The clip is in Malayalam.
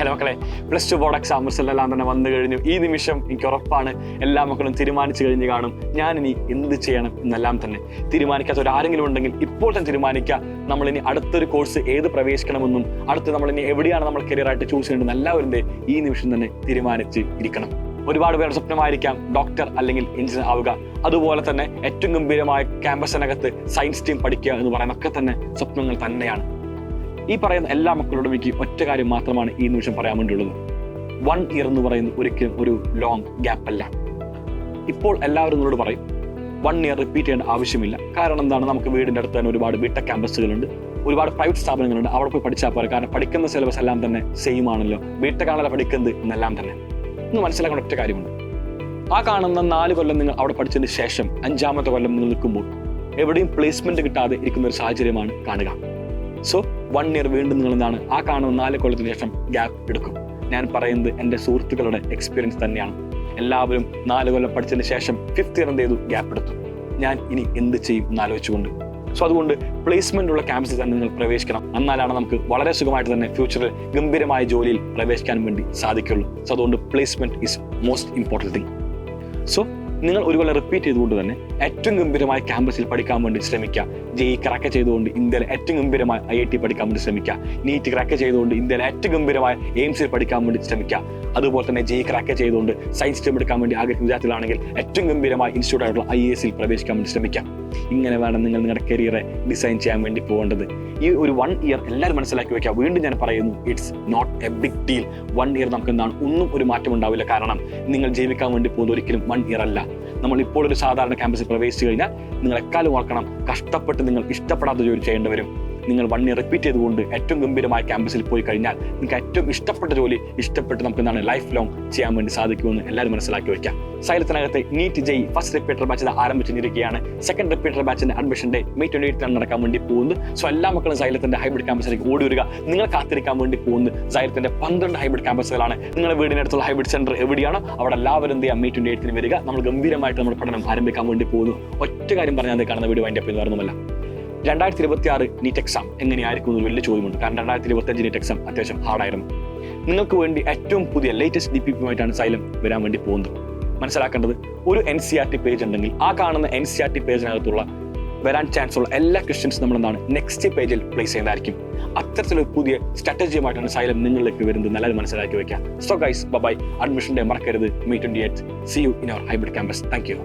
ഹലോ മക്കളെ, +2 ബോർഡ് എക്സാം റിസൾട്ട് എല്ലാം തന്നെ വന്നു കഴിഞ്ഞു. ഈ നിമിഷം എനിക്ക് ഉറപ്പാണ് എല്ലാ മക്കളും തീരുമാനിച്ചു കഴിഞ്ഞ് കാണും ഞാനിനി എന്ത് ചെയ്യണം എന്നെല്ലാം തന്നെ. തീരുമാനിക്കാത്ത ആരെങ്കിലും ഉണ്ടെങ്കിൽ ഇപ്പോൾ തന്നെ തീരുമാനിക്കുക. നമ്മളിനി അടുത്തൊരു കോഴ്സ് ഏത് പ്രവേശിക്കണമെന്നും അടുത്ത് നമ്മളിനി എവിടെയാണ് നമ്മൾ കരിയറായിട്ട് ചൂസ് ചെയ്യേണ്ടതെന്ന് എല്ലാവരും ഈ നിമിഷം തന്നെ തീരുമാനിച്ച് ഇരിക്കണം. ഒരുപാട് പേരുടെ സ്വപ്നമായിരിക്കാം ഡോക്ടർ അല്ലെങ്കിൽ എഞ്ചിനീയർ ആവുക. അതുപോലെ തന്നെ ഏറ്റവും ഗംഭീരമായ ക്യാമ്പസിനകത്ത് സയൻസ് ടീം പഠിക്കുക എന്ന് പറയുന്നതൊക്കെ തന്നെ സ്വപ്നങ്ങൾ തന്നെയാണ്. ഈ പറയുന്ന എല്ലാ മക്കളോടും എനിക്ക് ഒറ്റ കാര്യം മാത്രമാണ് ഈ നിമിഷം പറയാൻ വേണ്ടിയുള്ളത്. 1 ഇയർ എന്ന് പറയുന്നത് ഒരിക്കലും ഒരു ലോങ് ഗ്യാപ്പ് അല്ല. ഇപ്പോൾ എല്ലാവരും നിങ്ങളോട് പറയും 1 ഇയർ റിപ്പീറ്റ് ചെയ്യേണ്ട ആവശ്യമില്ല. കാരണം എന്താണ്, നമുക്ക് വീടിൻ്റെ അടുത്ത് തന്നെ ഒരുപാട് ബിടെക് ക്യാമ്പസുകളുണ്ട്, ഒരുപാട് പ്രൈവറ്റ് സ്ഥാപനങ്ങളുണ്ട്. അവിടെ പോയി പഠിച്ചാൽ പോലെ, കാരണം പഠിക്കുന്ന സിലബസ് എല്ലാം തന്നെ സെയിം ആണല്ലോ, ബിടെക് ആണല്ലോ പഠിക്കുന്നത് എന്നെല്ലാം തന്നെ. ഇന്ന് മനസ്സിലാക്കേണ്ട ഒറ്റ കാര്യമുണ്ട്. ആ കാണുന്ന 4 കൊല്ലം നിങ്ങൾ അവിടെ പഠിച്ചതിന് ശേഷം 5ാമത്തെ കൊല്ലം നിങ്ങൾ നിൽക്കുമ്പോൾ എവിടെയും പ്ലേസ്മെന്റ് കിട്ടാതെ ഇരിക്കുന്ന ഒരു സാഹചര്യമാണ് കാണുക. സോ 1 ഇയർ വീണ്ടും നിങ്ങൾ എന്താണ് ആ കാണുന്ന 4 കൊല്ലത്തിന് ശേഷം ഗ്യാപ്പ് എടുക്കും. ഞാൻ പറയുന്നത് എൻ്റെ സുഹൃത്തുക്കളുടെ എക്സ്പീരിയൻസ് തന്നെയാണ്. എല്ലാവരും 4 കൊല്ലം പഠിച്ചതിന് ശേഷം 5th ഇയർ എന്ത് ചെയ്തു, ഗ്യാപ്പ് എടുത്തു. ഞാൻ ഇനി എന്ത് ചെയ്യും എന്നാലോചിച്ചുകൊണ്ട്. സോ അതുകൊണ്ട് പ്ലേസ്മെന്റ് ഉള്ള ക്യാമ്പസിൽ തന്നെ നിങ്ങൾ പ്രവേശിക്കണം. എന്നാലാണ് നമുക്ക് വളരെ സുഖമായിട്ട് തന്നെ ഫ്യൂച്ചറിൽ ഗംഭീരമായ ജോലിയിൽ പ്രവേശിക്കാൻ വേണ്ടി സാധിക്കുള്ളൂ. സോ അതുകൊണ്ട് placement is most important thing. So നിങ്ങൾ ഒരു കൊല്ലം റിപ്പീറ്റ് ചെയ്തുകൊണ്ട് തന്നെ ഏറ്റവും ഗംഭീരമായ ക്യാമ്പസിൽ പഠിക്കാൻ വേണ്ടി ശ്രമിക്കുക. JEE ക്രാക്ക് ചെയ്തുകൊണ്ട് ഇന്ത്യയിലെ ഏറ്റവും ഗംഭീരമായ IIT പഠിക്കാൻ വേണ്ടി ശ്രമിക്കുക. NEET ക്രാക്ക് ചെയ്തുകൊണ്ട് ഇന്ത്യയിലെ ഏറ്റവും ഗംഭീരമായ AIIMSൽ പഠിക്കാൻ വേണ്ടി ശ്രമിക്കുക. അതുപോലെ തന്നെ JEE ക്രാക്ക് ചെയ്തുകൊണ്ട് സയൻസ് സ്ട്രീം എടുക്കാൻ വേണ്ടി ആഗ്രഹിക്കുന്ന വിദ്യാർത്ഥികളാണെങ്കിൽ ഏറ്റവും ഗംഭീരമായ ഇൻസ്റ്റിറ്റ്യൂട്ട് ആയിട്ടുള്ള IASൽ പ്രവേശിക്കാൻ വേണ്ടി ശ്രമിക്കാം. ഇങ്ങനെ വേണം നിങ്ങൾ നിങ്ങളുടെ കരിയറെ ഡിസൈൻ ചെയ്യാൻ വേണ്ടി പോകേണ്ടത്. ഈ ഒരു 1 ഇയർ എല്ലാവരും മനസ്സിലാക്കി വെക്കുക. വീണ്ടും ഞാൻ പറയുന്നു, it's not a big deal. 1 year നമുക്ക് എന്താണ് ഒന്നും ഒരു മാറ്റം ഉണ്ടാവില്ല. കാരണം നിങ്ങൾ ജീവിക്കാൻ വേണ്ടി പോകുന്നത് ഒരിക്കലും 1 ഇയർ അല്ല. നമ്മൾ ഇപ്പോൾ ഒരു സാധാരണ ക്യാമ്പസിൽ പ്രവേശിച്ചു കഴിഞ്ഞാൽ നിങ്ങൾ എക്കാലം ഓർക്കണം, കഷ്ടപ്പെട്ട് നിങ്ങൾ ഇഷ്ടപ്പെടാത്ത ജോലി ചെയ്യേണ്ടി വരും. നിങ്ങൾ 1 ഇയർ റിപ്പീറ്റ് ചെയ്തുകൊണ്ട് ഏറ്റവും ഗംഭീരമായ ക്യാമ്പസിൽ പോയി കഴിഞ്ഞാൽ നിങ്ങൾക്ക് ഏറ്റവും ഇഷ്ടപ്പെട്ട ജോലി ഇഷ്ടപ്പെട്ട് നമുക്ക് എന്താണ് ലൈഫ് ലോങ് ചെയ്യാൻ വേണ്ടി സാധിക്കുമെന്ന് എല്ലാവരും മനസ്സിലാക്കി വയ്ക്കാം. സൈലത്തിനകത്ത് NEET JEE first repeater batch ആരംഭിച്ചിരിക്കുകയാണ്. സെക്കൻഡ് റിപ്പീറ്റർ ബാച്ചിന്റെ അഡ്മിഷൻ ഡേ May 28 നടക്കാൻ വേണ്ടി പോകുന്നത്. സോ എല്ലാ മക്കളും സൈലത്തിന്റെ ഹൈബ്രിഡ് ക്യാമ്പസിലേക്ക് ഓടി വരിക. നിങ്ങൾ കാത്തിരിക്കാൻ വേണ്ടി പോകുന്നത് സൈലത്തിന്റെ 12 ഹൈബ്രിഡ് ക്യാമ്പസുകളാണ്. നിങ്ങളുടെ വീടിനടുത്തുള്ള ഹൈബ്രിഡ് സെന്റർ എവിടെയാണോ അവിടെ എല്ലാവരും എന്ത് ചെയ്യാം, May 28 വരിക. നമ്മൾ ഗംഭീരമായിട്ട് നമ്മുടെ പഠനം ആരംഭിക്കാൻ വേണ്ടി പോകുന്നു. ഒറ്റ കാര്യം പറഞ്ഞാൽ കാണുന്ന വീഡിയോ വൈൻഡ് അപ്പ് എന്ന് പറയുന്നതല്ല. 2026 NEET എക്സാം എങ്ങനെയായിരിക്കും എന്നൊരു വലിയ ചോദ്യമുണ്ട്. കാരണം 2025 NEET എക്സാം അത്യാവശ്യം ഹാർഡായിരുന്നു. നിങ്ങൾക്ക് വേണ്ടി ഏറ്റവും പുതിയ ലേറ്റസ്റ്റ് DPP-യുമായിട്ടാണ് സൈലം വരാൻ വേണ്ടി പോകുന്നത്. മനസ്സിലാക്കേണ്ടത്, ഒരു NCERT പേജ് ഉണ്ടെങ്കിൽ ആ കാണുന്ന NCERT പേജിനകത്തുള്ള വരാൻ ചാൻസ് ഉള്ള എല്ലാ ക്വസ്റ്റ്യൻസ് നമ്മൾ എന്താണ് നെക്സ്റ്റ് പേജിൽ പ്ലേസ് ചെയ്യുന്നതായിരിക്കും. അത്തരത്തിലൊരു പുതിയ സ്ട്രാറ്റജിയുമായിട്ടാണ് സൈലം നിങ്ങളിലേക്ക് വരുന്നത്. നല്ലത് മനസ്സിലാക്കി വെക്കാം. So guys, bye. Admission day മറക്കരുത്, May 28. See you in our hybrid campus. Thank you.